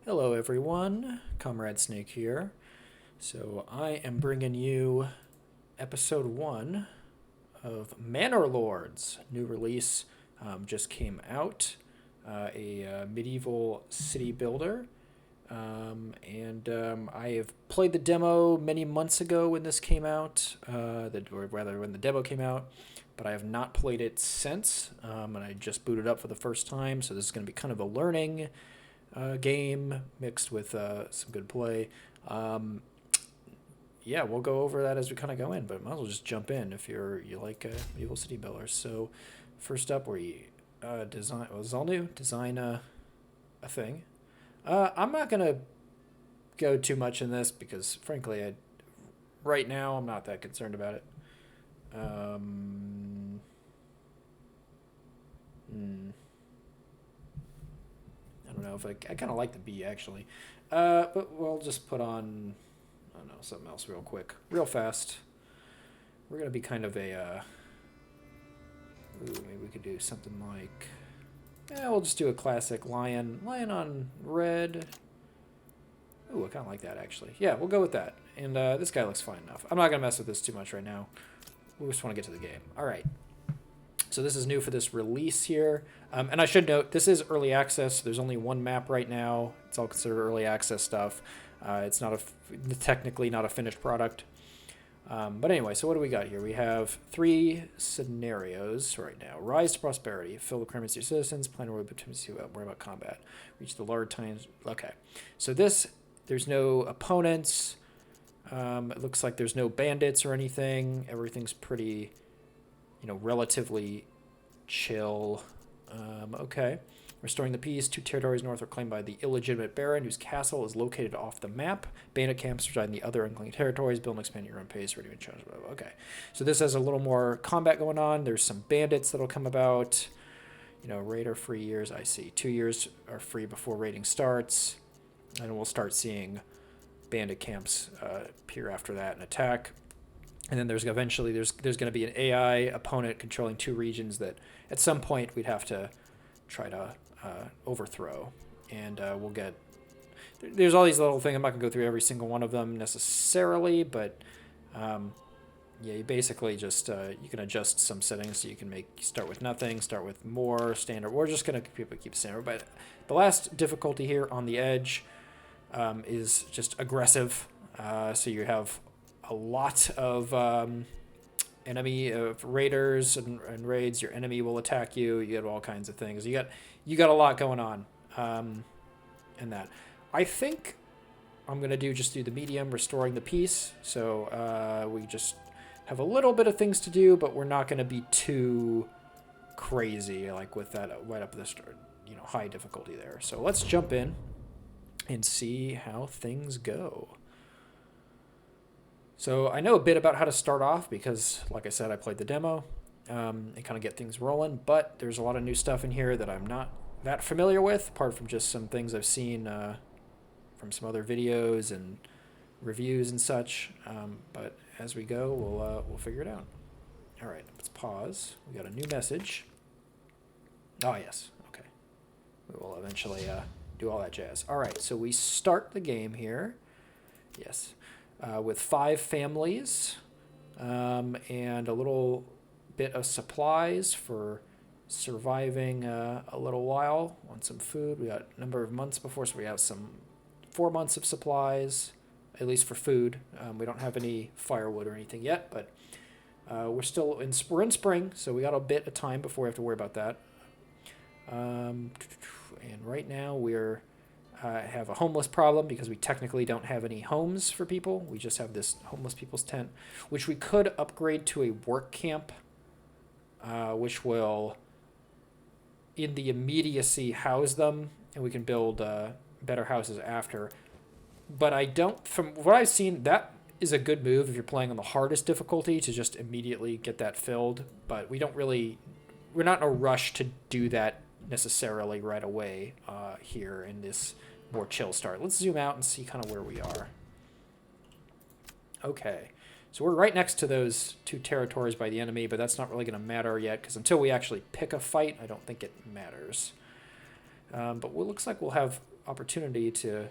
Hello everyone, Comrade Snake here. So I am bringing you episode 1 of Manor Lords. New release just came out. A medieval city builder. And I have played the demo many months ago when this came out, or rather when the demo came out, but I have not played it since, and I just booted up for the first time, so this is going to be kind of a learning game mixed with some good play. Um, yeah, we'll go over that as we kind of go in, but might as well just jump in if you like medieval city builders. So, first up, we design. Well, Zalnu design a thing. I'm not gonna go too much in this because, frankly, right now I'm not that concerned about it. Um, hmm, I don't know if I kind of like the bee actually, but we'll just put on I don't know something else real quick, real fast. We're gonna be kind of a ooh, maybe we could do something like we'll just do a classic lion on red. Ooh, I kind of like that actually. Yeah, we'll go with that. And this guy looks fine enough. I'm not gonna mess with this too much right now. We just want to get to the game. All right. So this is new for this release here. And I should note, this is early access. So there's only one map right now. It's all considered early access stuff. It's not technically not a finished product. But anyway, so what do we got here? We have 3 scenarios right now. Rise to prosperity. Fill the requirements of your citizens. Plan a road between worry about combat. Reach the large times. Okay. So this, there's no opponents. It looks like there's no bandits or anything. Everything's pretty, relatively chill. Okay. Restoring the peace. 2 territories north are claimed by the illegitimate baron, whose castle is located off the map. Bandit camps reside in the other unclaimed territories. Build and expand at your own pace. Ready to challenge. Okay. So this has a little more combat going on. There's some bandits that'll come about. Raid are free years. I see. 2 years are free before raiding starts. And we'll start seeing bandit camps appear after that and attack. And then there's going to be an AI opponent controlling 2 regions that at some point we'd have to try to overthrow. And we'll get... There's all these little things. I'm not going to go through every single one of them necessarily, but you basically just... you can adjust some settings so you can start with nothing, start with more, standard. We're just going to keep standard. But the last difficulty here on the edge is just aggressive. So you have a lot of enemy of raiders and raids. Your enemy will attack you. You get all kinds of things. You got a lot going on in that. I think I'm gonna do the medium, restoring the peace. So we just have a little bit of things to do, but we're not gonna be too crazy like with that right up this high difficulty there. So let's jump in and see how things go. So I know a bit about how to start off because, like I said, I played the demo and kind of get things rolling, but there's a lot of new stuff in here that I'm not that familiar with, apart from just some things I've seen from some other videos and reviews and such. But as we go, we'll figure it out. All right, let's pause. We got a new message. Oh, yes. Okay. We will eventually do all that jazz. All right, so we start the game here. Yes. With 5 families and a little bit of supplies for surviving a little while on some food. We got a number of months before, so we have 4 months of supplies, at least for food. We don't have any firewood or anything yet, but we're in spring, so we got a bit of time before we have to worry about that. And right now we're have a homeless problem because we technically don't have any homes for people. We just have this homeless people's tent, which we could upgrade to a work camp, which will, in the immediacy, house them, and we can build better houses after. But I don't, from what I've seen, that is a good move if you're playing on the hardest difficulty to just immediately get that filled. But we're not in a rush to do that necessarily right away here in this more chill start. Let's zoom out and see kind of where we are. Okay, so we're right next to those 2 territories by the enemy, but that's not really going to matter yet because until we actually pick a fight, I don't think it matters. But it looks like we'll have opportunity to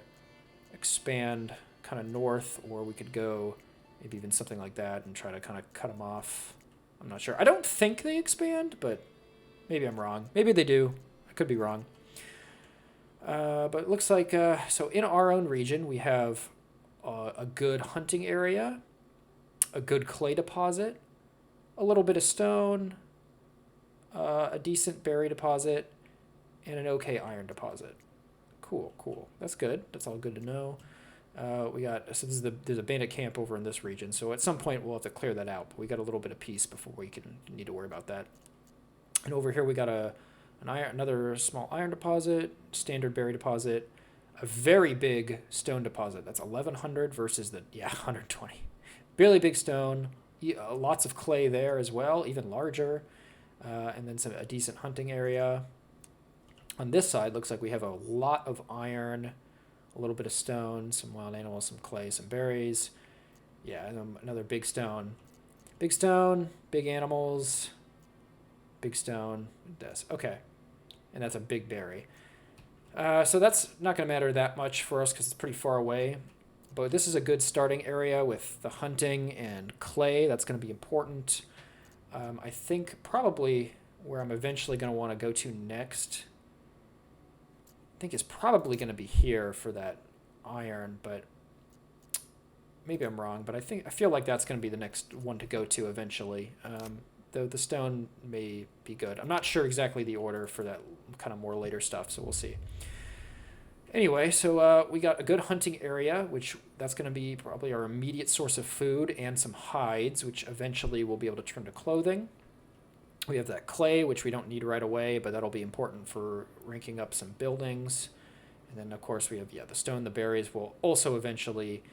expand kind of north, or we could go maybe even something like that and try to kind of cut them off. I'm not sure. I don't think they expand, but maybe I'm wrong. Maybe they do. I could be wrong. But it looks like, so in our own region, we have a good hunting area, a good clay deposit, a little bit of stone, a decent berry deposit, and an okay iron deposit. Cool, cool. That's good. That's all good to know. We got, so there's a bandit camp over in this region, so at some point we'll have to clear that out, but we got a little bit of peace before we need to worry about that. And over here we got another small iron deposit, standard berry deposit, a very big stone deposit. That's 1100 versus 120. Really big stone, lots of clay there as well, even larger, and then a decent hunting area. On this side, looks like we have a lot of iron, a little bit of stone, some wild animals, some clay, some berries. Yeah, and another big stone. Big stone, big animals, big stone, this. Okay. And that's a big berry. So that's not going to matter that much for us because it's pretty far away. But this is a good starting area with the hunting and clay. That's going to be important. I think probably where I'm eventually going to want to go to next, I think is probably going to be here for that iron, but maybe I'm wrong. But I feel like that's going to be the next one to go to eventually. Though the stone may be good. I'm not sure exactly the order for that kind of more later stuff, so we'll see. Anyway, so we got a good hunting area, which that's going to be probably our immediate source of food, and some hides, which eventually we'll be able to turn to clothing. We have that clay, which we don't need right away, but that'll be important for ranking up some buildings. And then, of course, we have, the stone, the berries will also eventually,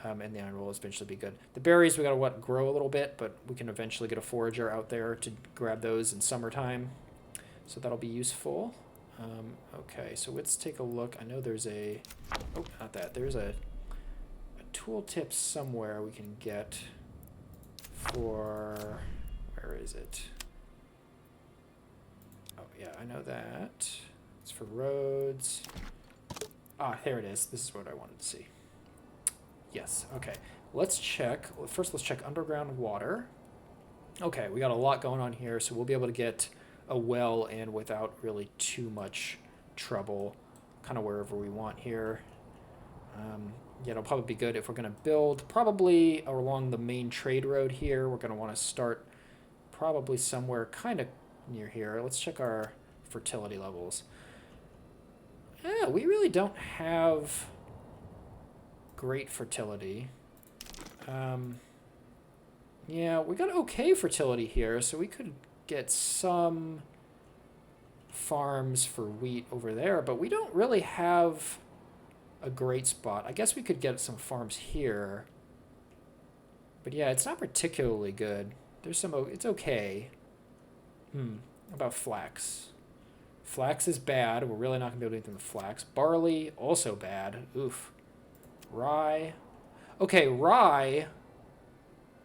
and the iron will eventually be good. The berries, we got to grow a little bit, but we can eventually get a forager out there to grab those in summertime. So that'll be useful. Okay, so let's take a look. I know there's not that. There's a tooltip somewhere we can get for, where is it? Oh, yeah, I know that. It's for roads. Ah, there it is. This is what I wanted to see. Yes, okay. Let's check. First, let's check underground water. Okay, we got a lot going on here, so we'll be able to get a well in without really too much trouble, kind of wherever we want here. It'll probably be good if we're going to build probably along the main trade road here. We're going to want to start probably somewhere kind of near here. Let's check our fertility levels. Yeah, we really don't have great fertility. Yeah, we got okay fertility here, so we could get some farms for wheat over there, but we don't really have a great spot. I guess we could get some farms here, but yeah, it's not particularly good. There's it's okay. About flax. Flax is bad. We're really not gonna be able to do anything with flax. Barley, also bad. Oof. Rye. Okay, rye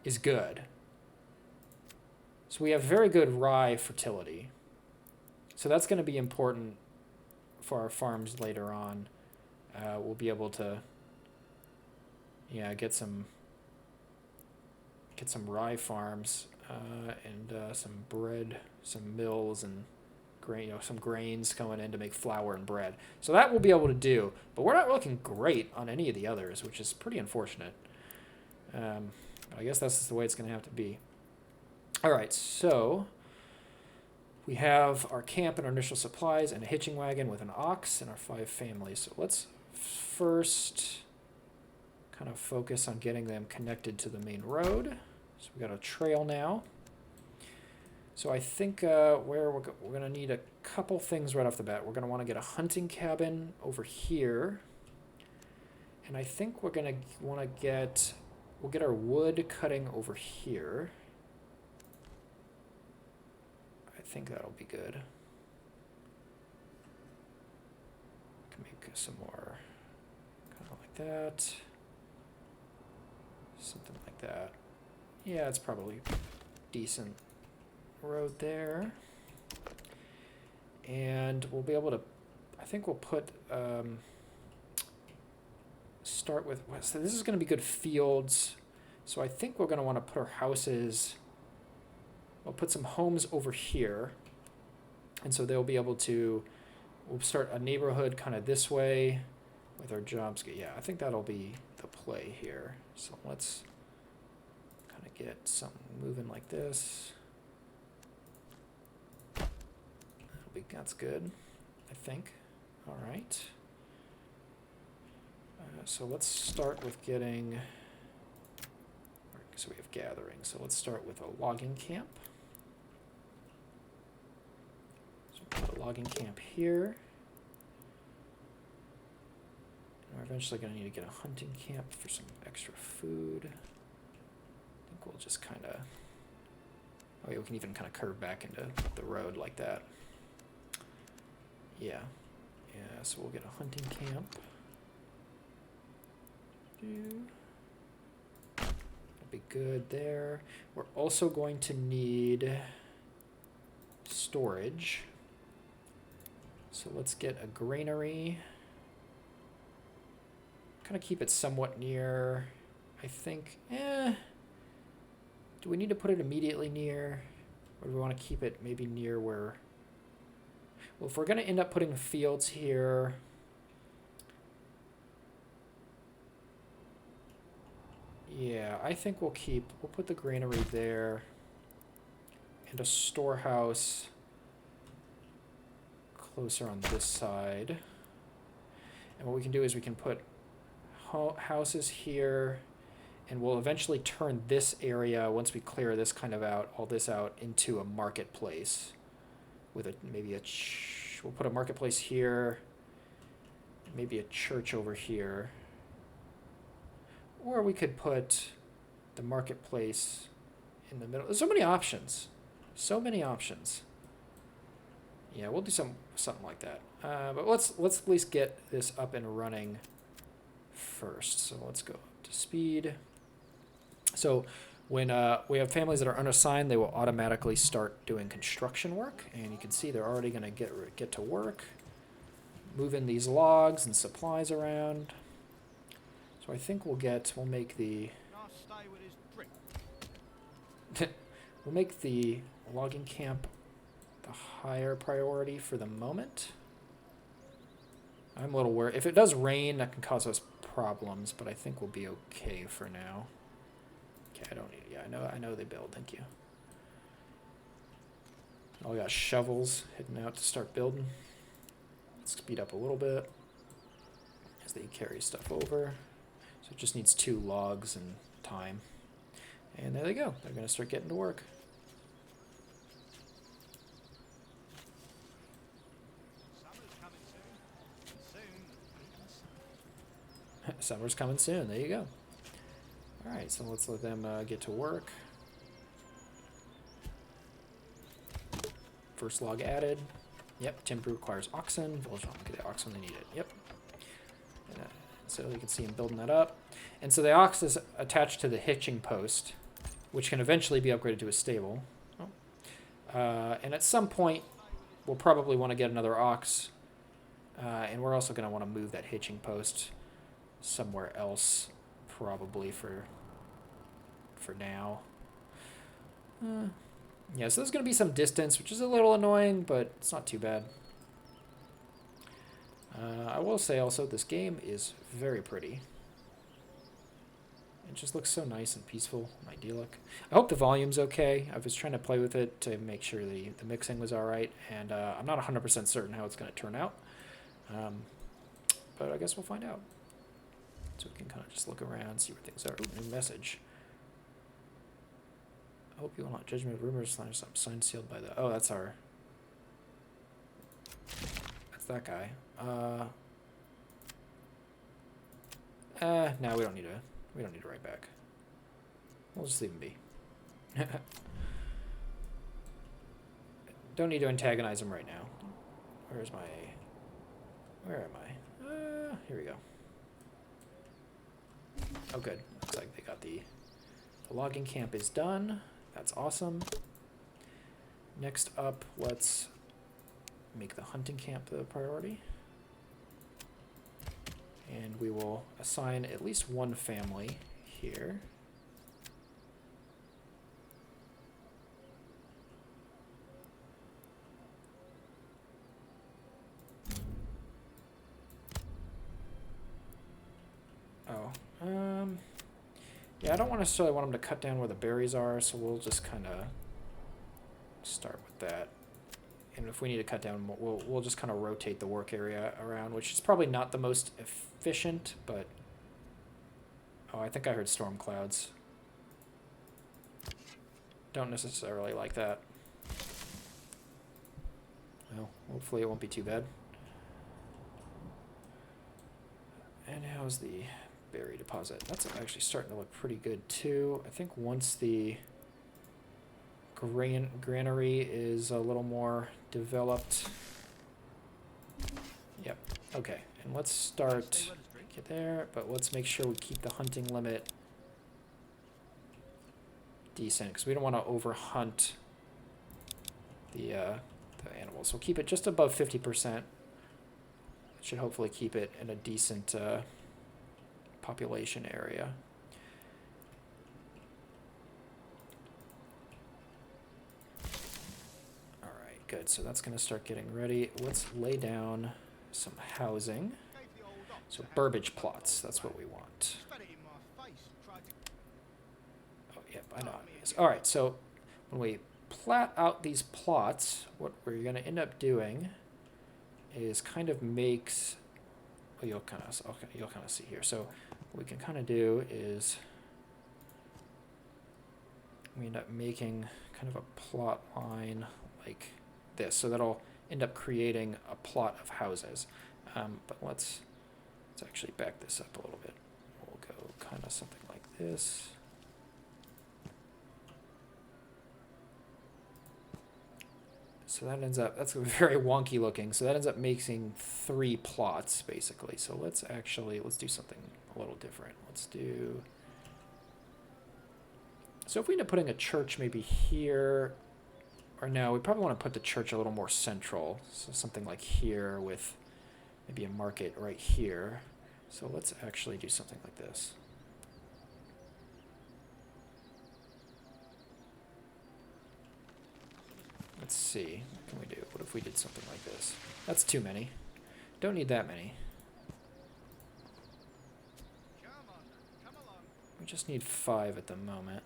is good. So we have very good rye fertility. So that's going to be important for our farms later on. We'll be able to, get some rye farms and some bread, some mills, and some grains going in to make flour and bread. So that we'll be able to do, but we're not looking great on any of the others, which is pretty unfortunate. But I guess that's just the way it's going to have to be. All right, so we have our camp and our initial supplies and a hitching wagon with an ox and our 5 families. So let's first kind of focus on getting them connected to the main road. So we got a trail now. So I think where we're going to need a couple things right off the bat. We're going to want to get a hunting cabin over here. And I think we're going to want to we'll get our wood cutting over here. I think that'll be good. Can make some more kind of like that. Something like that. Yeah, it's probably decent road there. And we'll be able to, I think we'll put, start with, so this is going to be good fields. So I think we're going to want to put our houses, we'll put some homes over here. And so they'll be able to, we'll start a neighborhood kind of this way with our jobs. Yeah, I think that'll be the play here. So let's kind of get something moving like this. That's good, I think. All right. So let's start with getting, so we have gathering. So let's start with a logging camp. So put a logging camp here. And we're eventually going to need to get a hunting camp for some extra food. I think we'll just kind of, oh yeah, we can even kind of curve back into the road like that. Yeah. Yeah, so we'll get a hunting camp. That'll be good there. We're also going to need storage. So let's get a granary. Kind of keep it somewhat near, I think, do we need to put it immediately near? Or do we want to keep it maybe near where, well, if we're going to end up putting fields here, yeah, I think we'll put the granary there and a storehouse closer on this side. And what we can do is we can put houses here, and we'll eventually turn this area, once we clear this kind of out, all this out, into a marketplace with a, maybe we'll put a marketplace here, maybe a church over here. Or we could put the marketplace in the middle. There's so many options. So many options. Yeah, we'll do something like that. But let's at least get this up and running first. So let's go up to speed. So when we have families that are unassigned, they will automatically start doing construction work. And you can see they're already going to get to work, moving these logs and supplies around. So I think we'll make the we'll make the logging camp the higher priority for the moment. I'm a little worried. If it does rain, that can cause us problems, but I think we'll be okay for now. Okay, I don't need it. Yeah, I know they build. Thank you. Oh, we got shovels heading out to start building. Let's speed up a little bit as they carry stuff over. So it just needs 2 logs and time. And there they go. They're going to start getting to work. Summer's coming soon. There you go. All right, so let's let them get to work. First log added. Yep, timber requires oxen. Village will get the oxen when they need it. Yep. So you can see him building that up. And so the ox is attached to the hitching post, which can eventually be upgraded to a stable. And at some point, we'll probably want to get another ox. And we're also going to want to move that hitching post somewhere else, probably for now. Yeah, so there's going to be some distance, which is a little annoying, but it's not too bad. I will say also, this game is very pretty. It just looks so nice and peaceful and idyllic. I hope the volume's okay. I was trying to play with it to make sure the mixing was alright, and I'm not 100% certain how it's going to turn out. But I guess we'll find out. So we can kind of just look around, see where things are. Ooh, new message. I hope you will not judge me with rumors. Signed, sealed by the... Oh, that's our... That's that guy. No, we don't need to write back. We'll just leave him be. Don't need to antagonize him right now. Where am I? Here we go. Oh, good. Looks like they got the logging camp is done. That's awesome. Next up, let's make the hunting camp the priority. And we will assign at least one family here. Yeah, I don't necessarily want them to cut down where the berries are, so we'll just kind of start with that. And if we need to cut down, we'll just kind of rotate the work area around, which is probably not the most efficient, but... Oh, I think I heard storm clouds. Don't necessarily like that. Well, hopefully it won't be too bad. And how's the berry deposit? That's actually starting to look pretty good too. I think once the granary is a little more developed. Yep. Okay. And let's start get there, but let's make sure we keep the hunting limit decent because we don't want to overhunt the animals. We'll keep it just above 50%. Should hopefully keep it in a decent population area. All right, good. So that's going to start getting ready. Let's lay down some housing. So burbage plots, that's what we want. Oh, yep, I know. All right, so when we plat out these plots, what we're going to end up doing is kind of makes, well, you'll kind of see here. So what we can kind of do is we end up making kind of a plot line like this. So that'll end up creating a plot of houses. But let's actually back this up a little bit. We'll go kind of something like this. So that ends up, that's very wonky looking. So that ends up making 3 plots basically. So let's do something a little different. Let's do, so if we end up putting a church maybe here, or no, we probably want to put the church a little more central. So something like here with maybe a market right here. So let's actually do something like this. Let's see, what can we do? What if we did something like this? That's too many. Don't need that many. We just need 5 at the moment.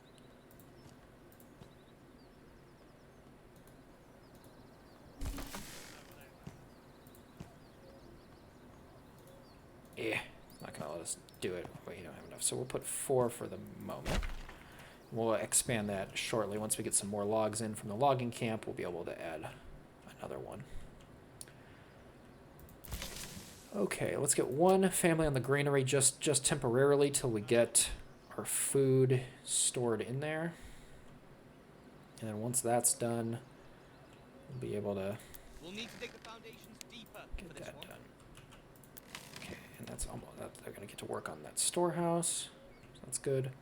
Yeah, not gonna let us do it. Wait, you don't have enough. So we'll put 4 for the moment. We'll expand that shortly. Once we get some more logs in from the logging camp, we'll be able to add another one. Okay, let's get 1 family on the granary just temporarily till we get our food stored in there. And then once that's done, we'll be able to dig the foundations deeper get that done. Okay, and that's almost, they're going to get to work on that storehouse. So that's good.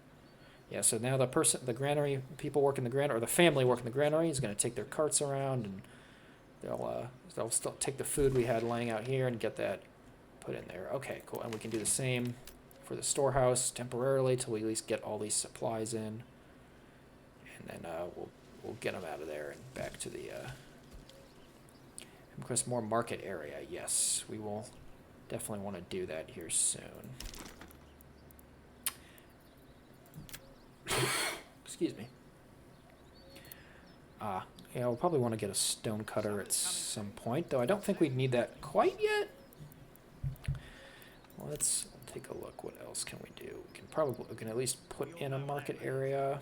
Yeah, so now the granary people working the granary, or the family working the granary, is going to take their carts around, and they'll still take the food we had laying out here and get that put in there. Okay, cool. And we can do the same for the storehouse temporarily till we at least get all these supplies in, and then we'll get them out of there and back to the request more market area. Yes, we will definitely want to do that here soon. Excuse me. Yeah, we'll probably want to get a stone cutter at some point, though I don't think we'd need that quite yet. Let's take a look. What else can we do? We can at least put in a market area.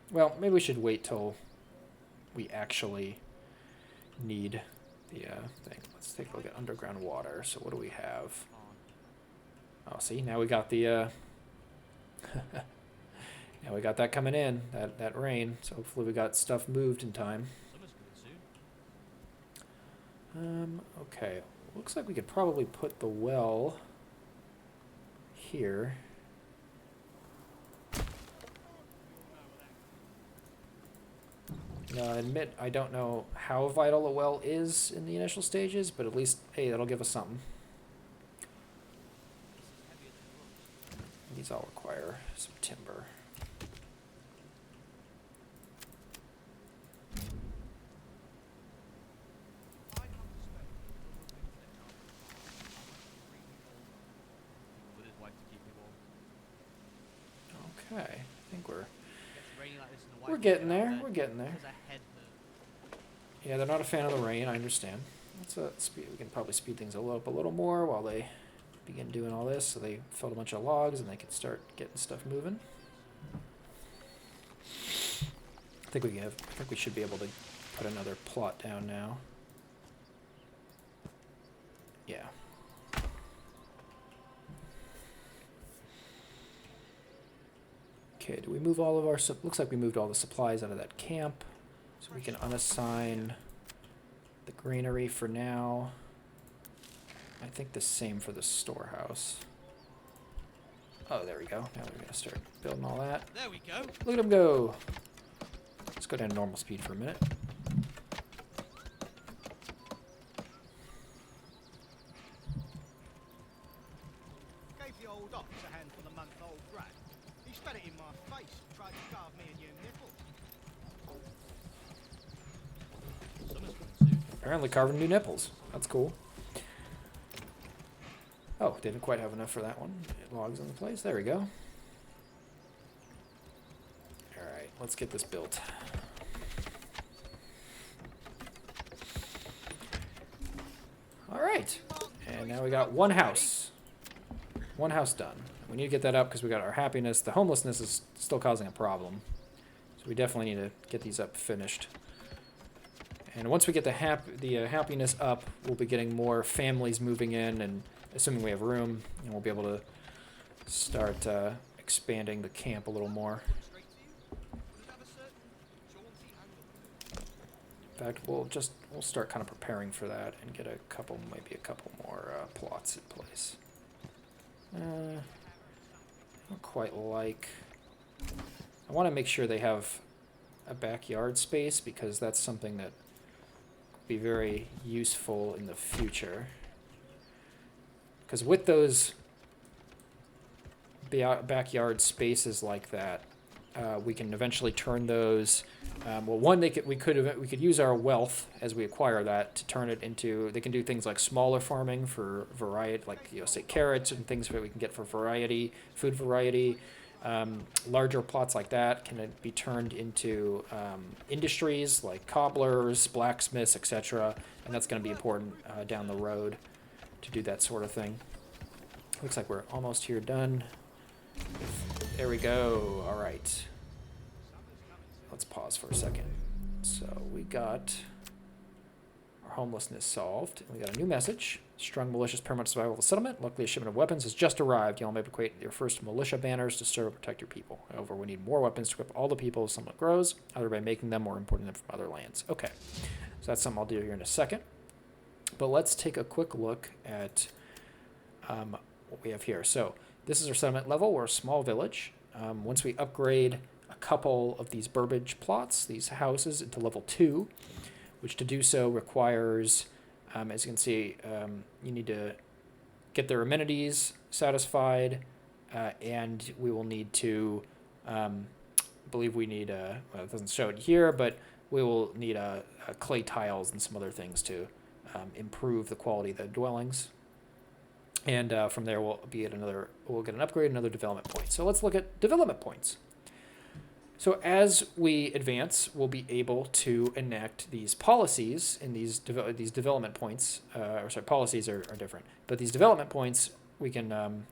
Well, maybe we should wait till we actually need the thing. Let's take a look at underground water. So what do we have? Oh, see, now we got the now we got that coming in, that rain. So hopefully we got stuff moved in time. Okay. Looks like we could probably put the well here. Now, I admit I don't know how vital a well is in the initial stages, but at least, hey, that'll give us something. These all require some timber. Okay, I think we're getting there. We're getting there. Yeah, they're not a fan of the rain. I understand. We can probably speed things up a little more while they begin doing all this. So they filled a bunch of logs and they can start getting stuff moving. I think we should be able to put another plot down now. Yeah. Okay, do we move all of our... Looks like we moved all the supplies out of that camp. So we can unassign the granary for now. I think the same for the storehouse. Oh, there we go. Now we're going to start building all that. There we go. Look at them go. Let's go down to normal speed for a minute. Gave the old ox a handful of month-old brat. He spat it in my face, tried to carve me a new nipple. Apparently carving new nipples. That's cool. Oh, didn't quite have enough for that one. Logs in the place. There we go. Alright, let's get this built. Alright. And now we got one house. One house done. We need to get that up because we got our happiness. The homelessness is still causing a problem. So we definitely need to get these up finished. And once we get the happiness up, we'll be getting more families moving in, and assuming we have room, and we'll be able to start expanding the camp a little more. In fact, we'll start kind of preparing for that and get maybe a couple more plots in place. I don't quite like... I want to make sure they have a backyard space because that's something that could be very useful in the future. Because with those backyard spaces like that, we can eventually turn those. Well, one, we could use our wealth as we acquire that to turn it into. They can do things like smaller farming for variety, like say carrots and things that we can get for variety, food variety. Larger plots like that can be turned into industries like cobblers, blacksmiths, etc. And that's going to be important down the road to do that sort of thing. Looks like we're almost here done. There we go. All right. Let's pause for a second. So we got our homelessness solved. We got a new message. Strong malicious permanent survival of the settlement. Luckily, a shipment of weapons has just arrived. Y'all may equate your first militia banners to serve and protect your people. However, we need more weapons to equip all the people as settlement grows, either by making them or importing them from other lands. Okay. So that's something I'll do here in a second. But let's take a quick look at what we have here. So this is our settlement level. We're a small village. Once we upgrade a couple of these burbage plots, these houses, into level 2, which to do so requires, as you can see, you need to get their amenities satisfied, and we will need to, believe we need, well, it doesn't show it here, but we will need clay tiles and some other things to improve the quality of the dwellings. And from there, we'll get an upgrade, another development point. So let's look at development points. So as we advance, we'll be able to enact these policies in these development points. Policies are different, but these development points we can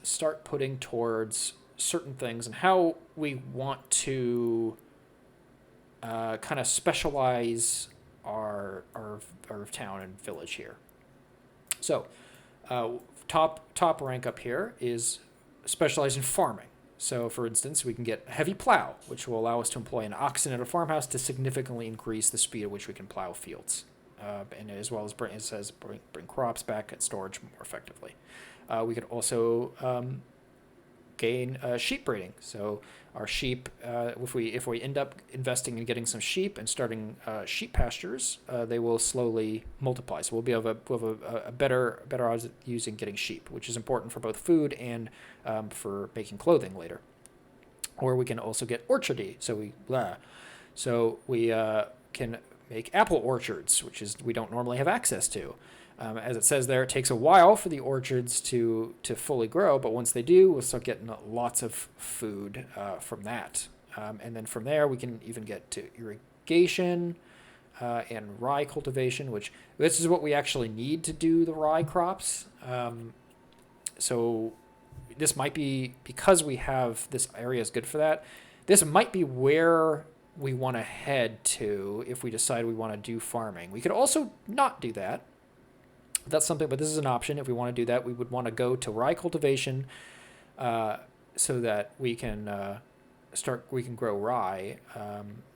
start putting towards certain things and how we want to kind of specialize our town and village here. So top rank up here is specialized in farming. So, for instance, we can get a heavy plow, which will allow us to employ an oxen at a farmhouse to significantly increase the speed at which we can plow fields, and as well as bring crops back at storage more effectively. We could also gain sheep breeding. So our sheep, if we end up investing in getting some sheep and starting sheep pastures, they will slowly multiply. So we'll have a better odds at using getting sheep, which is important for both food and for making clothing later. Or we can also get orchardy. So we can make apple orchards, which is we don't normally have access to. As it says there, it takes a while for the orchards to fully grow, but once they do, we'll start getting lots of food from that. And then from there, we can even get to irrigation and rye cultivation, which this is what we actually need to do the rye crops. So this might be, because we have this area is good for that, this might be where we want to head to if we decide we want to do farming. We could also not do that. That's something, but this is an option. If we want to do that, we would want to go to rye cultivation so that we can we can grow rye,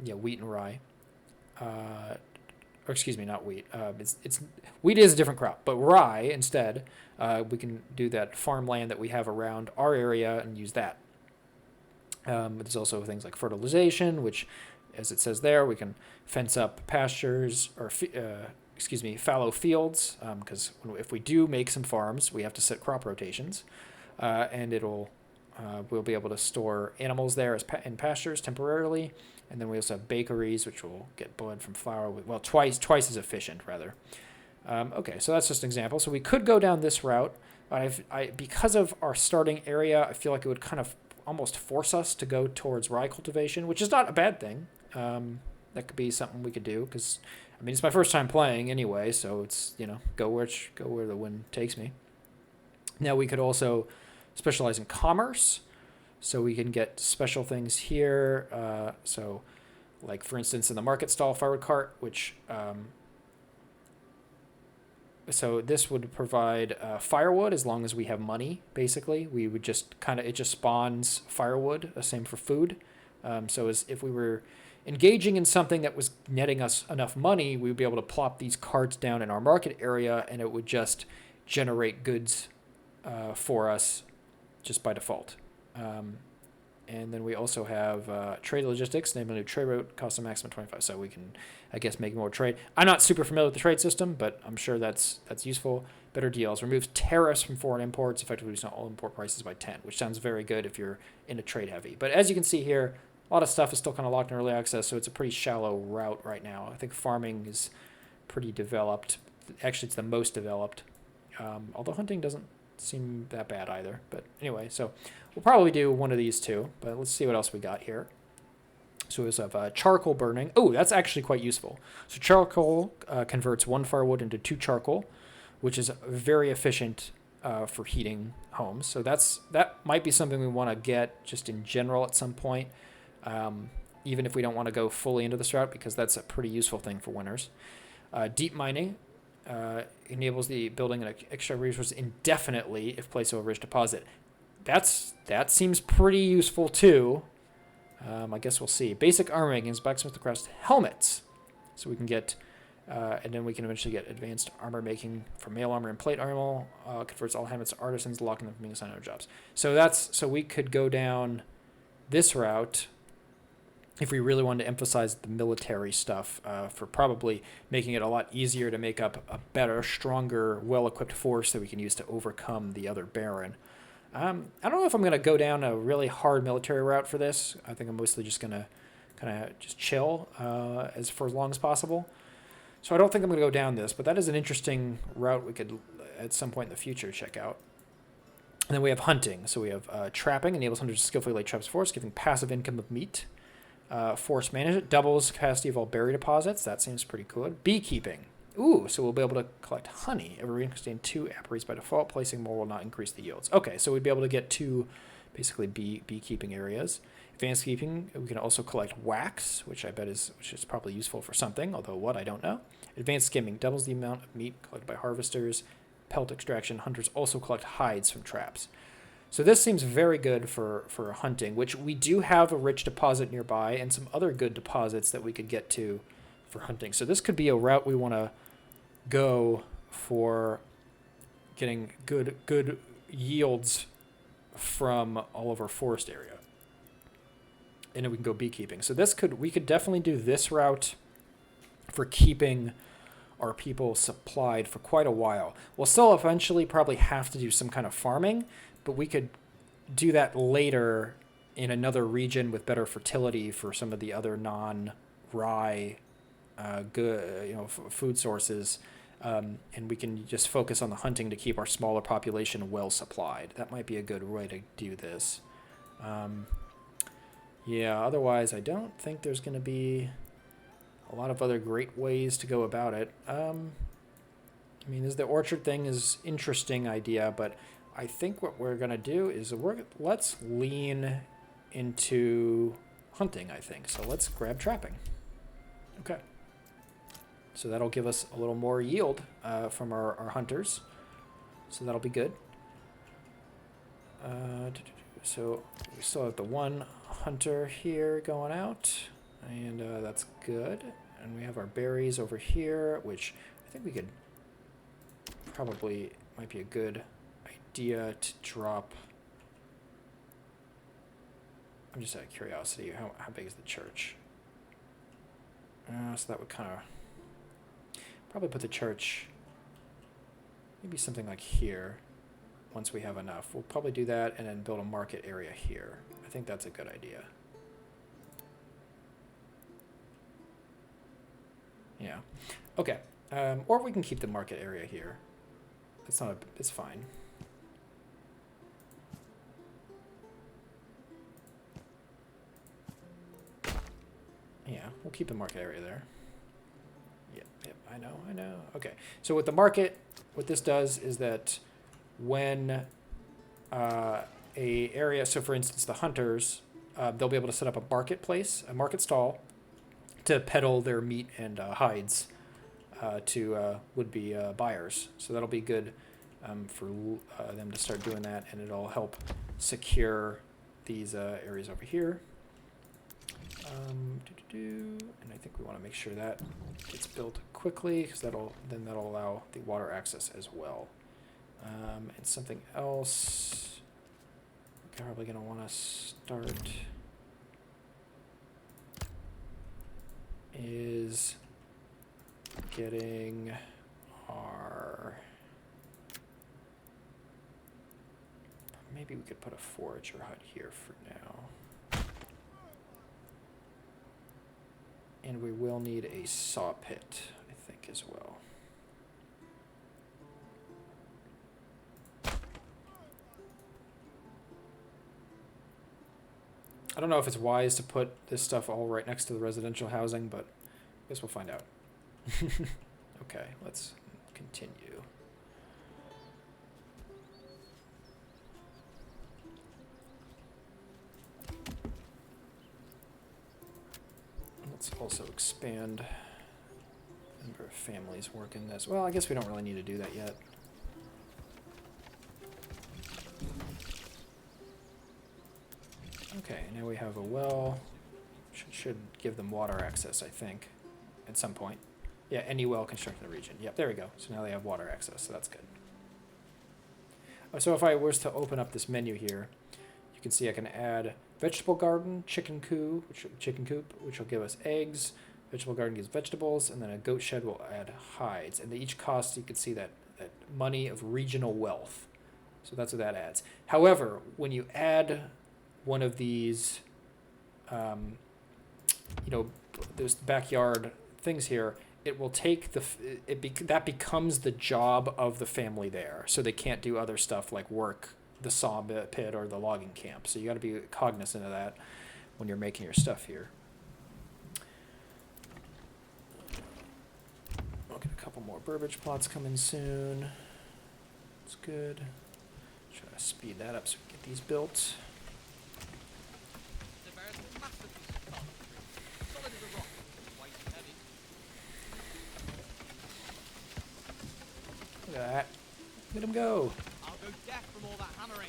wheat and rye. Or excuse me, not wheat. It's wheat is a different crop, but rye instead. We can do that farmland that we have around our area and use that. There's also things like fertilization, which, as it says there, we can fence up pastures or fallow fields, because if we do make some farms, we have to set crop rotations, and we'll be able to store animals there in pastures temporarily, and then we also have bakeries, which will get blood from flour. Twice as efficient, rather. Okay, so that's just an example. So we could go down this route, but because of our starting area, I feel like it would kind of almost force us to go towards rye cultivation, which is not a bad thing. That could be something we could do, because I mean, it's my first time playing anyway, so it's, go where the wind takes me. Now we could also specialize in commerce, so we can get special things here. So, like for instance, in the market stall firewood cart, which so this would provide firewood as long as we have money. Basically, we would just it just spawns firewood. Same for food. So if we were engaging in something that was netting us enough money, we would be able to plop these carts down in our market area, and it would just generate goods for us just by default. And then we also have trade logistics, namely a trade route costs a maximum 25, so we can, I guess, make more trade. I'm not super familiar with the trade system, but I'm sure that's useful. Better deals. Removes tariffs from foreign imports, effectively reducing all import prices by 10, which sounds very good if you're in a trade heavy. But as you can see here, a lot of stuff is still kind of locked in early access, so it's a pretty shallow route right now. I think farming is pretty developed. Actually, it's the most developed, although hunting doesn't seem that bad either. But anyway, so we'll probably do one of these two, but let's see what else we got here. So we also have charcoal burning. Oh, that's actually quite useful. So charcoal converts 1 firewood into 2 charcoal, which is very efficient for heating homes. So that might be something we want to get just in general at some point. Even if we don't want to go fully into this route, because that's a pretty useful thing for winters. Deep mining enables the building an extra resource indefinitely if placed over a rich deposit. That seems pretty useful too. I guess we'll see. Basic armor making is blacksmith crafts helmets, so we can get, and then we can eventually get advanced armor making for mail armor and plate armor. Converts all helmets to artisans, locking them from being assigned other jobs. So we could go down this route if we really wanted to emphasize the military stuff, for probably making it a lot easier to make up a better, stronger, well-equipped force that we can use to overcome the other Baron. I don't know if I'm going to go down a really hard military route for this. I think I'm mostly just going to kind of just chill for as long as possible. So I don't think I'm going to go down this, but that is an interesting route we could, at some point in the future, check out. And then we have hunting. So we have trapping, enables hunters to skillfully lay traps for us, giving passive income of meat. Forest management doubles capacity of all berry deposits. That seems pretty good. Beekeeping. Ooh, so we'll be able to collect honey. Every region contains 2 apiaries by default. Placing more will not increase the yields. Okay, so we'd be able to get 2 basically beekeeping areas. Advanced keeping, we can also collect wax, which is probably useful for something, although what, I don't know. Advanced skimming doubles the amount of meat collected by harvesters. Pelt extraction, hunters also collect hides from traps. So this seems very good for hunting, which we do have a rich deposit nearby and some other good deposits that we could get to for hunting. So this could be a route we want to go for getting good yields from all of our forest area. And then we can go beekeeping. So we could definitely do this route for keeping our people supplied for quite a while. We'll still eventually probably have to do some kind of farming, but we could do that later in another region with better fertility for some of the other non-rye good, food sources. And we can just focus on the hunting to keep our smaller population well supplied. That might be a good way to do this. Yeah, otherwise I don't think there's going to be a lot of other great ways to go about it. I mean, the orchard thing is interesting idea, but I think what we're going to do is let's lean into hunting, I think. So let's grab trapping. Okay. So that'll give us a little more yield from our hunters. So that'll be good. So we still have the one hunter here going out, and that's good. And we have our berries over here, which I think we could probably might be a good idea to drop. I'm just out of curiosity, how big is the church? So that would kind of probably put the church maybe something like here. Once we have enough, we'll probably do that and then build a market area here. I think that's a good idea. Yeah. Okay. Or we can keep the market area here. It's fine. Yeah, we'll keep the market area there. Yep, I know. Okay, so with the market, what this does is that when a area, so for instance, the hunters, they'll be able to set up a marketplace, a market stall, to peddle their meat and hides to would-be buyers. So that'll be good for them to start doing that, and it'll help secure these areas over here. And I think we want to make sure that gets built quickly, because that'll allow the water access as well. And something else we're probably going to want to start is getting our, maybe we could put a forager hut here for now. And we will need a saw pit, I think, as well. I don't know if it's wise to put this stuff all right next to the residential housing, but I guess we'll find out. Okay, let's continue. Let's also expand the number of families working this. Well, I guess we don't really need to do that yet. Okay, now we have a well. Should give them water access, I think, at some point. Yeah, any well constructed in the region. Yep, there we go. So now they have water access, so that's good. So if I was to open up this menu here, you can see I can add vegetable garden, chicken coop, which will give us eggs. Vegetable garden gives vegetables, and then a goat shed will add hides. And they each cost, you can see that money of regional wealth. So that's what that adds. However, when you add one of these, those backyard things here, it will take that becomes the job of the family there. So they can't do other stuff like work the saw pit or the logging camp. So you got to be cognizant of that when you're making your stuff here. I'll get a couple more burbage plots coming soon. That's good. Try to speed that up so we can get these built. Look at that. Let him go. I'll go deaf from all that hammering.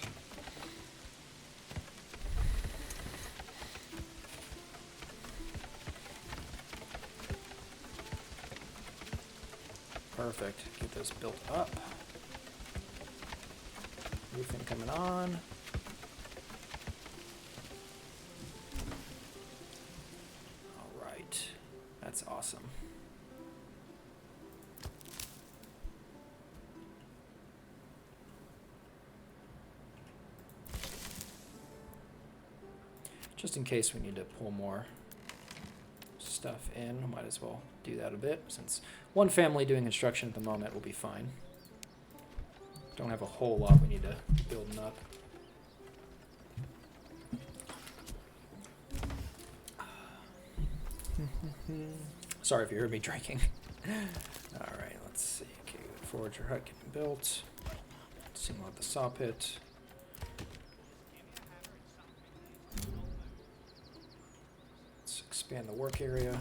Perfect. Get those built up. Roofing coming on. awesome. Just in case we need to pull more stuff in, might as well do that a bit, since one family doing construction at the moment will be fine. Don't have a whole lot we need to be building up. Sorry if you heard me drinking. Alright, let's see. Okay, forager hut getting built. Single out the saw pit. Let's expand the work area.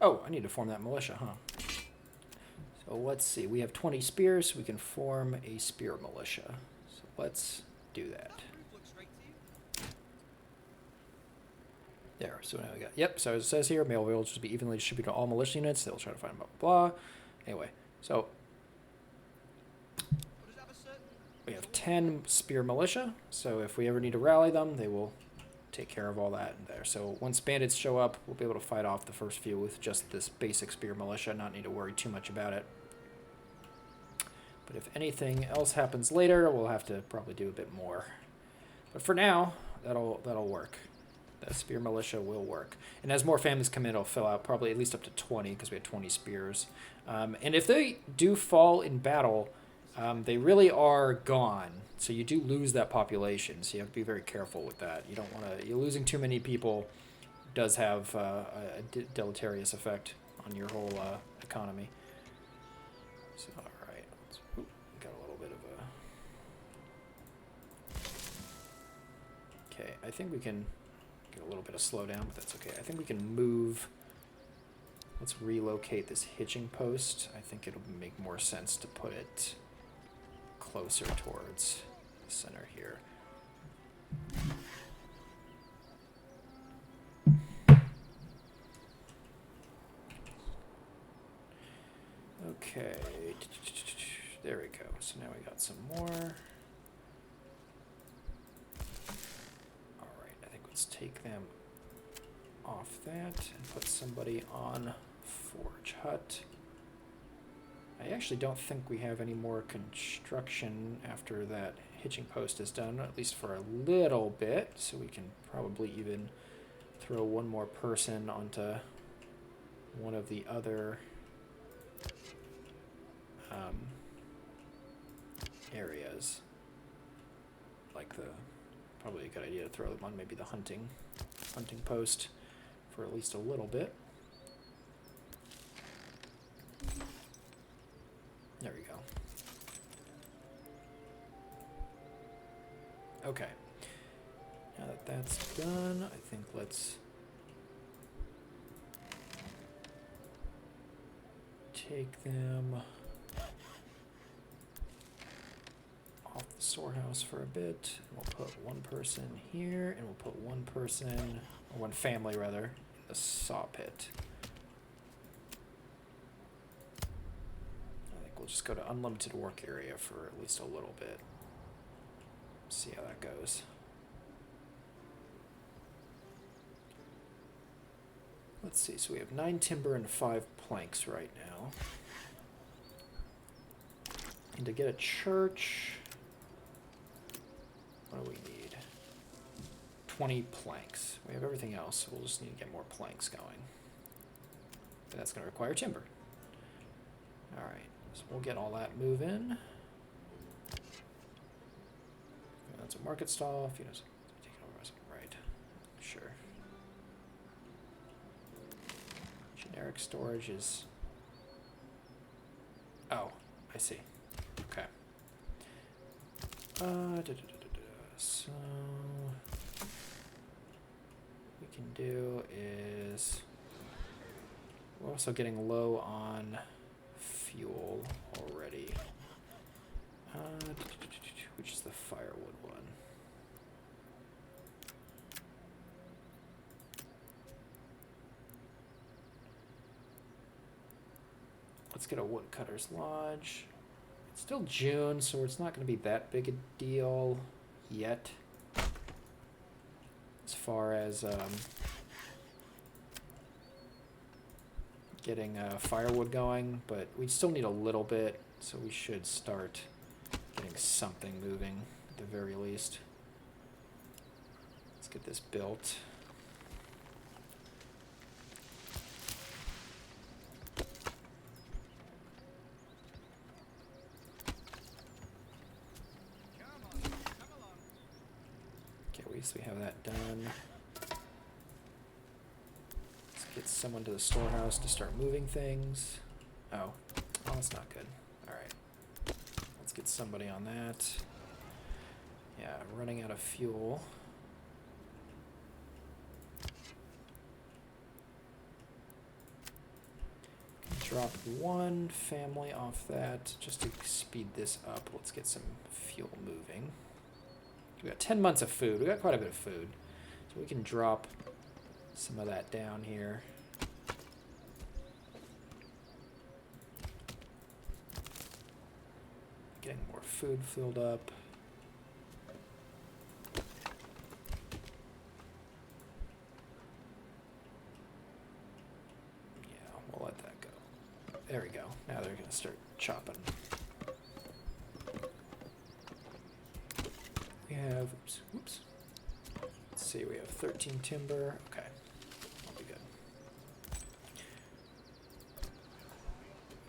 Oh, I need to form that militia, huh? So let's see. We have 20 spears. So we can form a spear militia. So let's do that. There. So now we got. Yep. So as it says here, male villagers be evenly distributed to all militia units. They'll try to find blah blah blah. Anyway, so we have 10 spear militia. So if we ever need to rally them, they will take care of all that in there. So once bandits show up, we'll be able to fight off the first few with just this basic spear militia, not need to worry too much about it. But if anything else happens later, we'll have to probably do a bit more. But for now, that'll work. The spear militia will work. And as more families come in, it'll fill out probably at least up to 20, because we had 20 spears. And if they do fall in battle, they really are gone. So you do lose that population, so you have to be very careful with that. You don't want to. You're losing too many people does have a deleterious effect on your whole economy. So all right, got a little bit of a. Okay, I think we can get a little bit of slowdown, but that's okay. I think we can move. Let's relocate this hitching post. I think it'll make more sense to put it closer towards the center here. Okay, there we go. So now we got some more. All right, I think let's take them off that and put somebody on Forge Hut. I actually don't think we have any more construction after that hitching post is done, at least for a little bit, so we can probably even throw one more person onto one of the other areas. Like probably a good idea to throw them on maybe the hunting post for at least a little bit. There we go. Okay. Now that that's done, I think let's take them off the storehouse for a bit. We'll put one person here, and we'll put one person, or one family rather, in the saw pit. We'll just go to unlimited work area for at least a little bit. See how that goes. Let's see, so we have 9 timber and 5 planks right now. And to get a church, what do we need? 20 planks. We have everything else, so we'll just need to get more planks going. But that's going to require timber. Alright. So we'll get all that moving. That's a market stall. If you know, take it over. Right. Sure. Generic storage is. Oh, I see. Okay. So what we can do is we're also getting low on fuel already. Which is the firewood one? Let's get a woodcutter's lodge. It's still June, so it's not going to be that big a deal yet. As far as getting firewood going, but we still need a little bit, so we should start getting something moving at the very least. Let's get this built. Okay, at least we have that done. Let's get someone to the storehouse to start moving things. Oh, that's not good. Alright. Let's get somebody on that. Yeah, running out of fuel. Drop one family off that just to speed this up. Let's get some fuel moving. We got 10 months of food. We got quite a bit of food. So we can drop some of that down here. Getting more food filled up. Yeah, we'll let that go. There we go. Now they're going to start chopping. We have, oops. Let's see, we have 13 timber. Okay, that'll be good.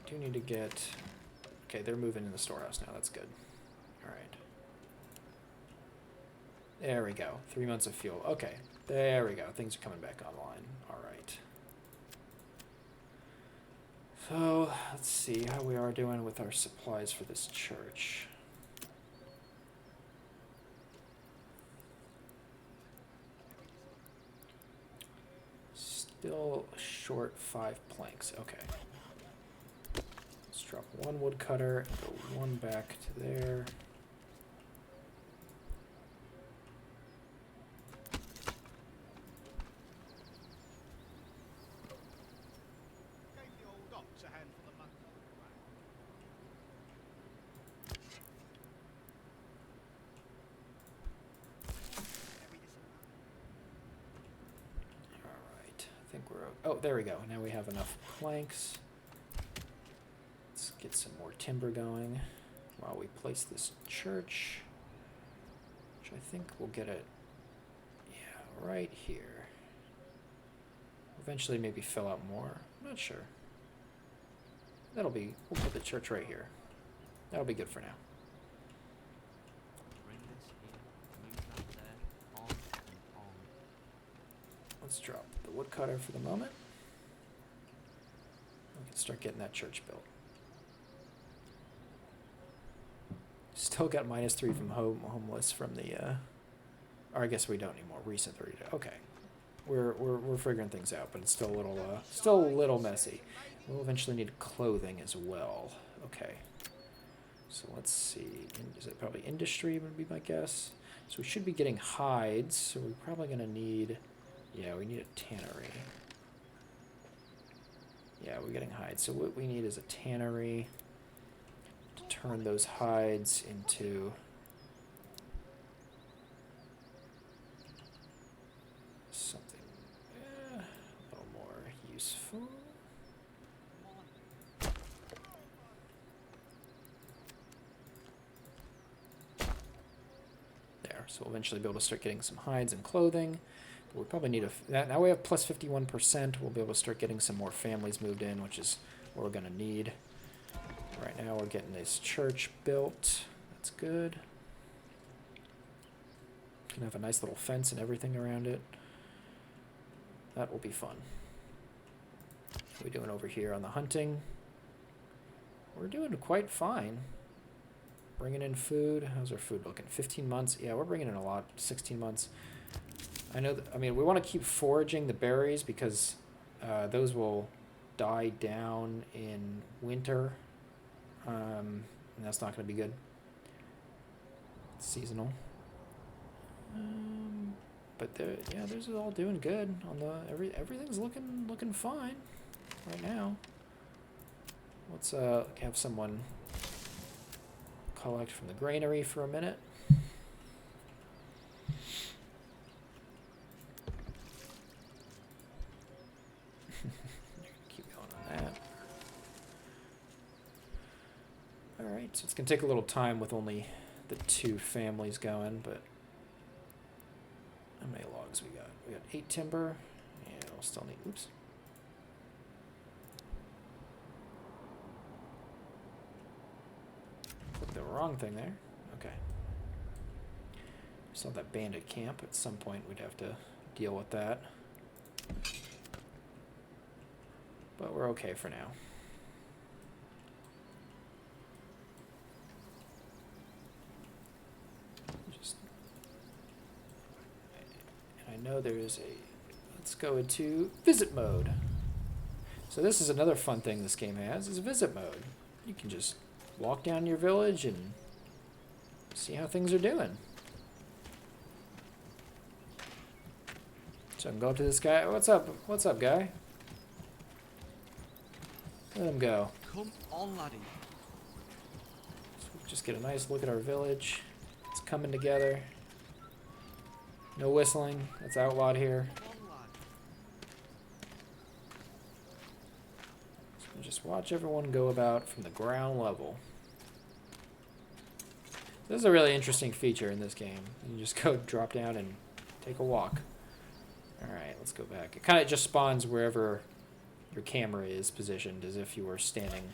We do need to get, okay, they're moving in the storehouse now. That's good. All right. There we go. 3 months of fuel. Okay, there we go. Things are coming back online. All right. So let's see how we are doing with our supplies for this church. Still short 5 planks. Okay. Let's drop one woodcutter and go one back to there. Gave the old ox a handful of month-old grain. Alright, I think we're... Oh, there we go. Now we have enough planks. Let's get some more timber going while we place this church. Which I think we'll get it... Yeah, right here. Eventually maybe fill out more. I'm not sure. That'll be... We'll put the church right here. That'll be good for now. Bring this here, move that there, on and on. Let's drop the woodcutter for the moment. We can start getting that church built. Still got -3 from homeless from the, or I guess we don't anymore. Recent 30 days. Okay, we're figuring things out, but it's still a little messy. We'll eventually need clothing as well. Okay, so let's see. Is it probably industry would be my guess? So we should be getting hides. So we're probably gonna need. Yeah, we need a tannery. Yeah, we're getting hides. So what we need is a tannery to turn those hides into something a little more useful. There, so we'll eventually be able to start getting some hides and clothing. But we probably need now we have plus 51%. We'll be able to start getting some more families moved in, which is what we're gonna need. Right now we're getting this church built. That's good. Gonna have a nice little fence and everything around it. That will be fun. What are we doing over here on the hunting? We're doing quite fine. Bringing in food. How's our food looking? 15 months. Yeah, we're bringing in a lot. 16 months. I know. I mean, we want to keep foraging the berries because those will die down in winter. And that's not going to be good. It's seasonal. But yeah, those are all doing good on the everything's looking fine right now. Let's have someone collect from the granary for a minute. Keep going on that. Alright, so it's going to take a little time with only the 2 families going, but how many logs we got? We got 8 timber. Yeah, we'll still need, oops. Clicked the wrong thing there. Okay. Still have that bandit camp. At some point we'd have to deal with that. But we're okay for now. And I know there's a, let's go into visit mode. So this is another fun thing this game has, is visit mode. You can just walk down your village and see how things are doing. So I can go up to this guy. What's up? What's up, guy? Let him go. Come on, laddie. So we just get a nice look at our village. It's coming together. No whistling. That's outlawed here. Come on, lad. So we just watch everyone go about from the ground level. This is a really interesting feature in this game. You can just go drop down and take a walk. Alright, let's go back. It kind of just spawns wherever your camera is positioned, as if you were standing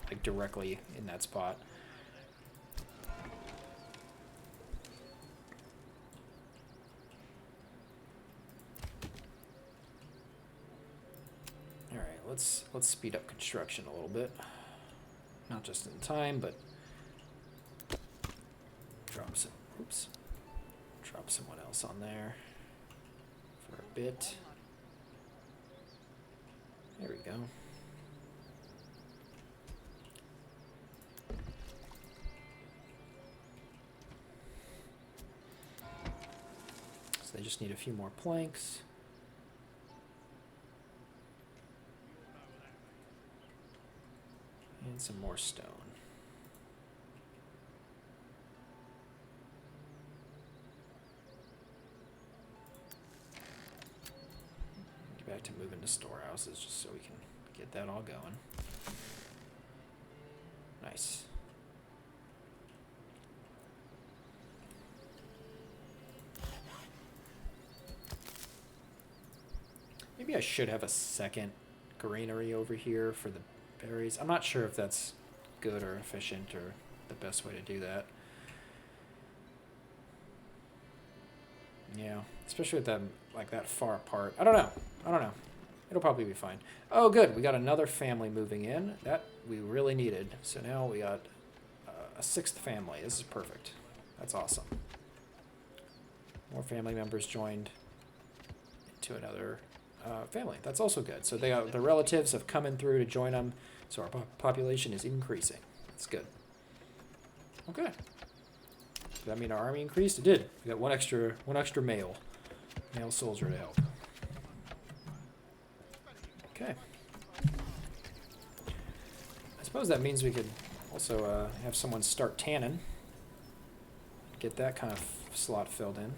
like directly in that spot. Alright, let's speed up construction a little bit. Not just in time, but drop some, oops, drop someone else on there for a bit. There we go. So they just need a few more planks. And some more stone. Back to moving to storehouses just so we can get that all going. Nice. Maybe I should have a second granary over here for the berries. I'm not sure if that's good or efficient or the best way to do that. Yeah, especially with them like that far apart. I don't know. It'll probably be fine. Oh, good. We got another family moving in. That we really needed. So now we got a 6th family. This is perfect. That's awesome. More family members joined into another family. That's also good. So they the relatives have come in through to join them. So our population is increasing. That's good. Okay. Did that mean our army increased? It did. We got one extra male soldier to help. Okay. I suppose that means we could also have someone start tanning. Get that kind of slot filled in.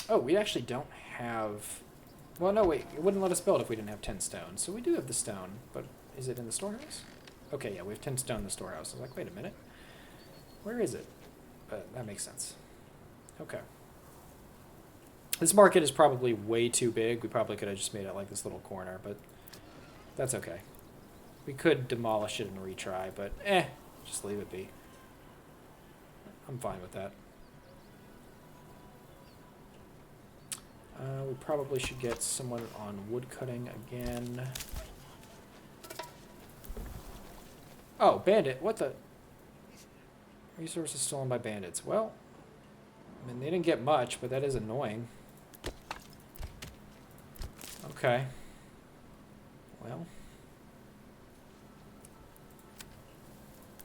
Oh, we actually don't have... Well, no, wait. It wouldn't let us build if we didn't have 10 stone. So we do have the stone, but is it in the storehouse? Okay, yeah, we have 10 stone in the storehouse. I was like, wait a minute. Where is it? But that makes sense. Okay. This market is probably way too big. We probably could have just made it like this little corner, but that's okay. We could demolish it and retry, but just leave it be. I'm fine with that. We probably should get someone on wood cutting again. Oh, bandit, what the? Resources stolen by bandits. Well, I mean, they didn't get much, but that is annoying. Okay. Well.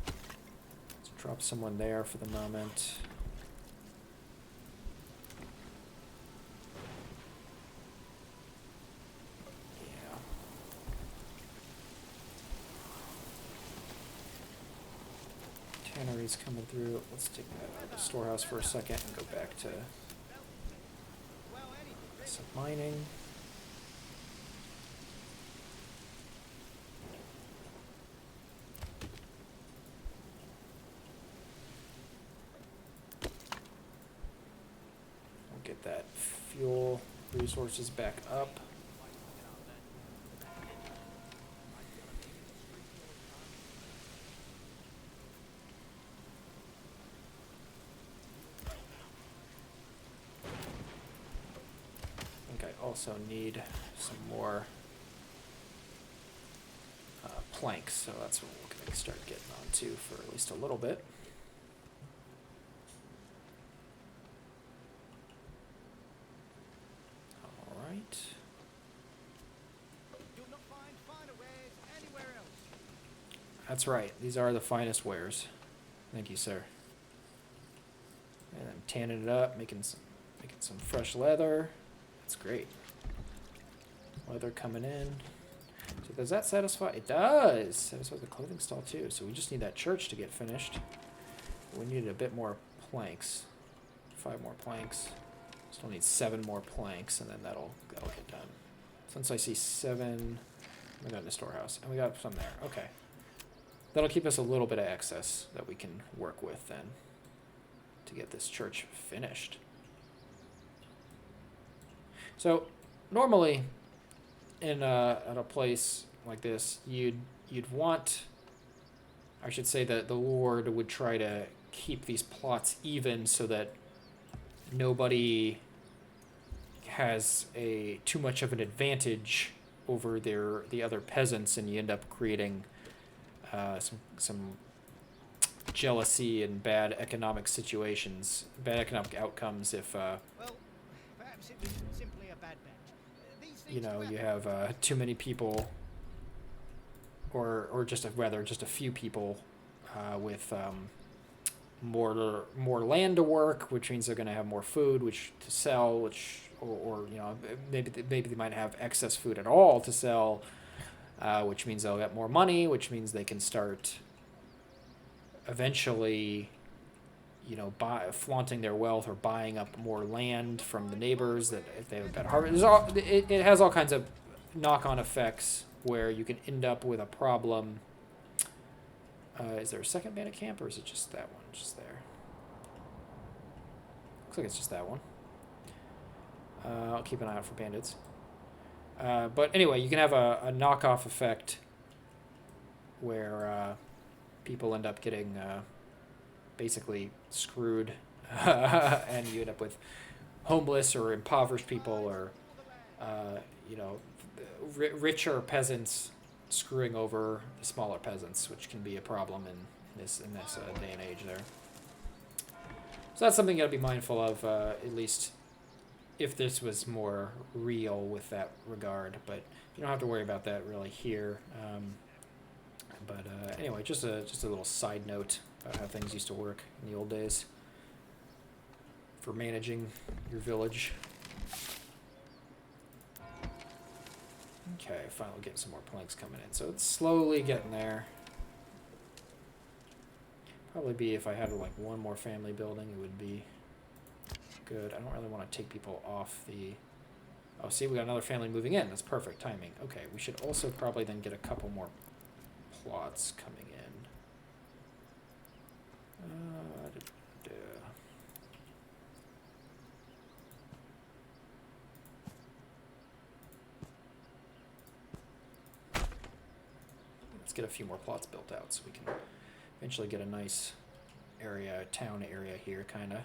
Let's Drop someone there for the moment. Yeah. Tannery's coming through. Let's take that out of the storehouse for a second and go back to some mining. We'll get that fuel resources back up. I think I also need some more planks, so that's what we're going to start getting onto for at least a little bit. All right. You'll not find finer wares anywhere else. That's right. These are the finest wares. Thank you, sir. And I'm tanning it up, making some fresh leather. That's great. Leather coming in. So does that satisfy? It does. Satisfies the clothing stall too. So we just need that church to get finished. We need a bit more planks. 5 more planks. Still need 7 more planks, and then that'll get done. Since I see 7, we got in the storehouse, and we got some there. Okay. That'll keep us a little bit of excess that we can work with then to get this church finished. So normally in at a place like this, you'd want, I should say that the Lord would try to keep these plots even so that nobody has too much of an advantage over the other peasants, and you end up creating some jealousy and bad economic situations, bad economic outcomes if Well, perhaps it was simply a bad bet. These things you know, happen. you have too many people, or just a few people with more land to work, which means they're going to have more food which to sell, or you know, maybe they might have excess food at all to sell, which means they'll get more money, which means they can start eventually, you know, flaunting their wealth or buying up more land from the neighbors that if they have a better harvest. It has all kinds of knock-on effects where you can end up with a problem. Is there a second bandit camp, or is it just that one just there? Looks like it's just that one. I'll keep an eye out for bandits. But anyway, you can have a knockoff effect where people end up getting basically screwed, and you end up with homeless or impoverished people, or you know, richer peasants screwing over the smaller peasants, which can be a problem in this day and age there. So that's something you got to be mindful of, at least if this was more real with that regard. But you don't have to worry about that really here. But anyway, just a little side note about how things used to work in the old days for managing your village. Okay, finally getting some more planks coming in. So it's slowly getting there. Probably be, if I had like one more family building, it would be good. I don't really want to take people off the... Oh, see, we got another family moving in. That's perfect timing. Okay, we should also probably then get a couple more plots coming in. Let's get a few more plots built out so we can eventually get a nice area, town area here, kind of.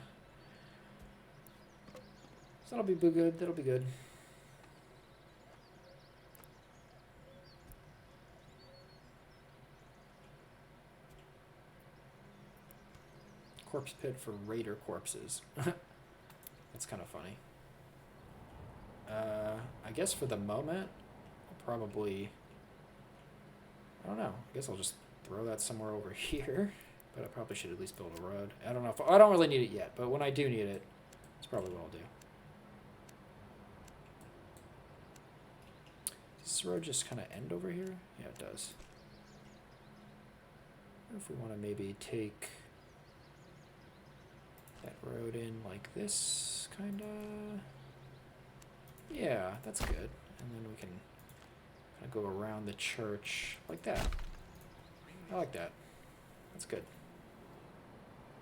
So that'll be good. That'll be good. Corpse pit for raider corpses. That's kind of funny. I guess for the moment, I'll probably... I don't know. I guess I'll just throw that somewhere over here. But I probably should at least build a road. I don't know if I don't really need it yet, but when I do need it, it's probably what I'll do. Does this road just kind of end over here? Yeah, it does. Or if we want to maybe take that road in like this, kind of. Yeah, that's good. And then we can kind of go around the church like that. I like that. That's good.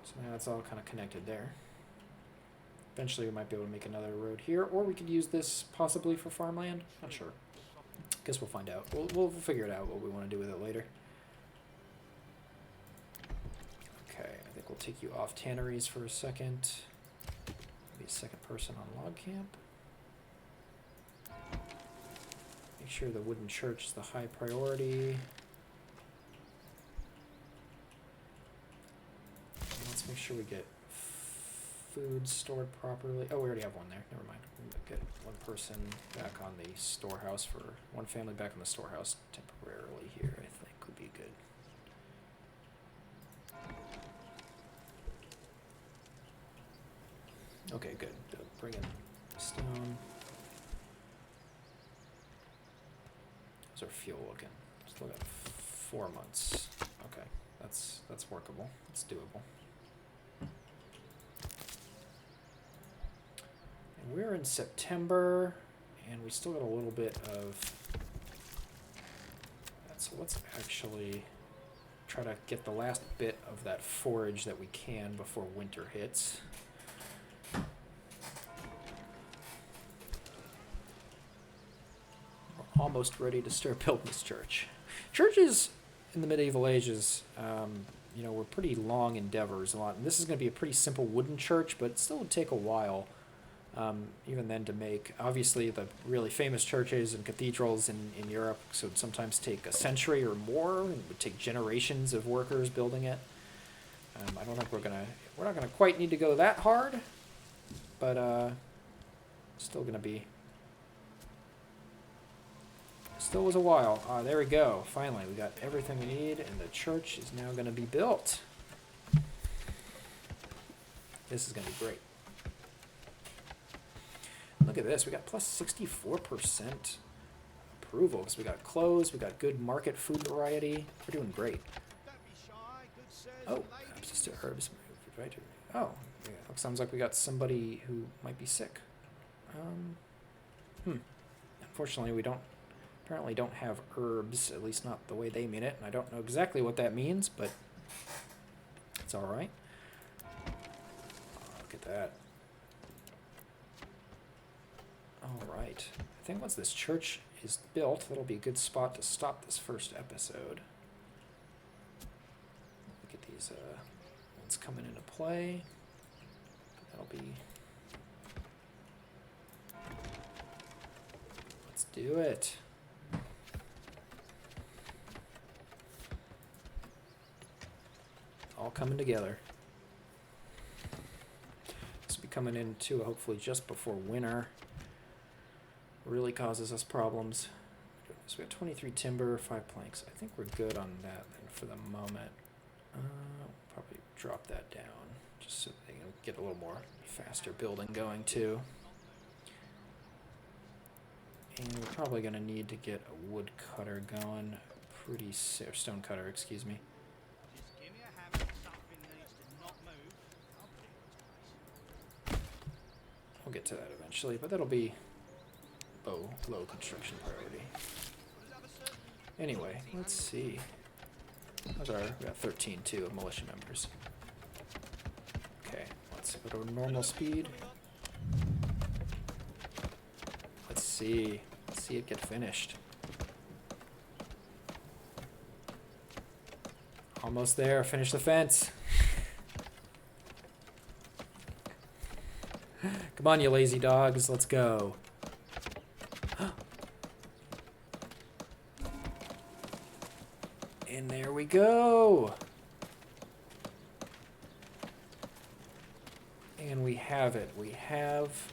So now it's all kind of connected there. Eventually we might be able to make another road here, or we could use this possibly for farmland. Not sure. Guess we'll find out. We'll figure it out what we want to do with it later. Okay, I think we'll take you off tanneries for a second. Be a second person on log camp. Make sure the wooden church is the high priority. And let's make sure we get food stored properly. Oh, we already have one there. Never mind. We'll get one person back on the storehouse for one family back on the storehouse temporarily here, I think would be good. Okay, good. Bring in stone. How's our fuel looking? Still got 4 months. Okay, that's workable. It's doable. And we're in September, and we still got a little bit of. So let's actually try to get the last bit of that forage that we can before winter hits. We're almost ready to start building this church. Churches in the medieval ages, you know, were pretty long endeavors. And this is going to be a pretty simple wooden church, but it still would take a while, even then, to make. Obviously, the really famous churches and cathedrals in Europe would sometimes take a century or more, and it would take generations of workers building it. I don't think we're not gonna quite need to go that hard, but still gonna be. Still was a while. There we go. Finally, we got everything we need, and the church is now going to be built. This is going to be great. Look at this. We got plus 64% approval because we got clothes, we got good market food variety. We're doing great. Oh, access to herbs. Oh, yeah, sounds like we got somebody who might be sick. Unfortunately, we apparently don't have herbs, at least not the way they mean it. And I don't know exactly what that means, but it's all right. Look at that. All right. I think once this church is built, that'll be a good spot to stop this first episode. Look at these ones coming into play. That'll be... Let's do it. All coming together. This will be coming in too, hopefully just before winter really causes us problems. So we got 23 timber, 5 planks. I think we're good on that then for the moment. Probably drop that down just so they can get a little more faster building going too. And we're probably going to need to get a wood cutter going pretty soon, or stone cutter, excuse me. We'll get to that eventually, but that'll be low construction priority. Anyway, let's see. We got 13 too of militia members. Okay, let's go to normal speed. Let's see it get finished. Almost there, finish the fence. Come on, you lazy dogs, let's go. And there we go. And we have it. We have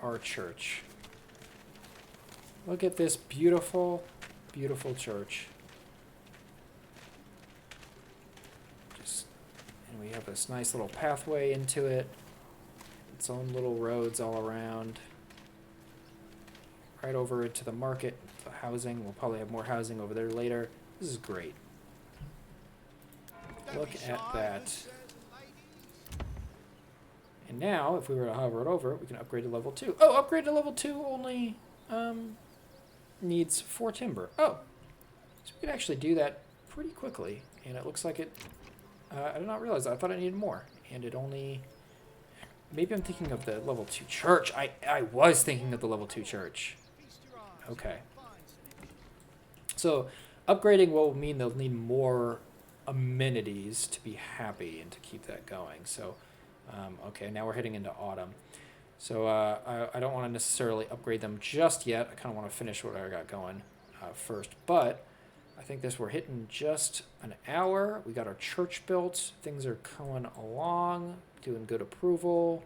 our church. Look at this beautiful, beautiful church. Just we have this nice little pathway into it. Its own little roads all around. Right over into the market, the housing. We'll probably have more housing over there later. This is great. Don't Look be at shy, that. good sirs and ladies. And now, if we were to hover it over, we can upgrade to level 2. Oh, upgrade to level 2 only needs 4 timber. Oh, so we could actually do that pretty quickly. And it looks like it... I did not realize that. I thought it needed more. And it only... Maybe I'm thinking of the level 2 church. I was thinking of the level 2 church. Feast your eyes. Okay. Fine, Senator. So upgrading will mean they'll need more amenities to be happy and to keep that going. So, okay, now we're heading into autumn. So I don't want to necessarily upgrade them just yet. I kind of want to finish what I got going first. But I think we're hitting just an hour. We got our church built. Things are going along, doing good approval.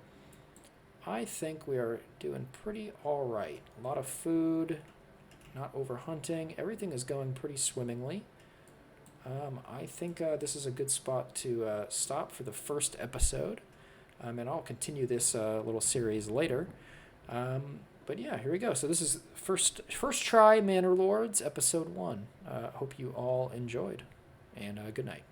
I think we are doing pretty all right. A lot of food, not over hunting. Everything is going pretty swimmingly. I think this is a good spot to stop for the first episode. And I'll continue this little series later. But yeah, here we go. So this is first try Manor Lords, episode 1. Hope you all enjoyed, and good night.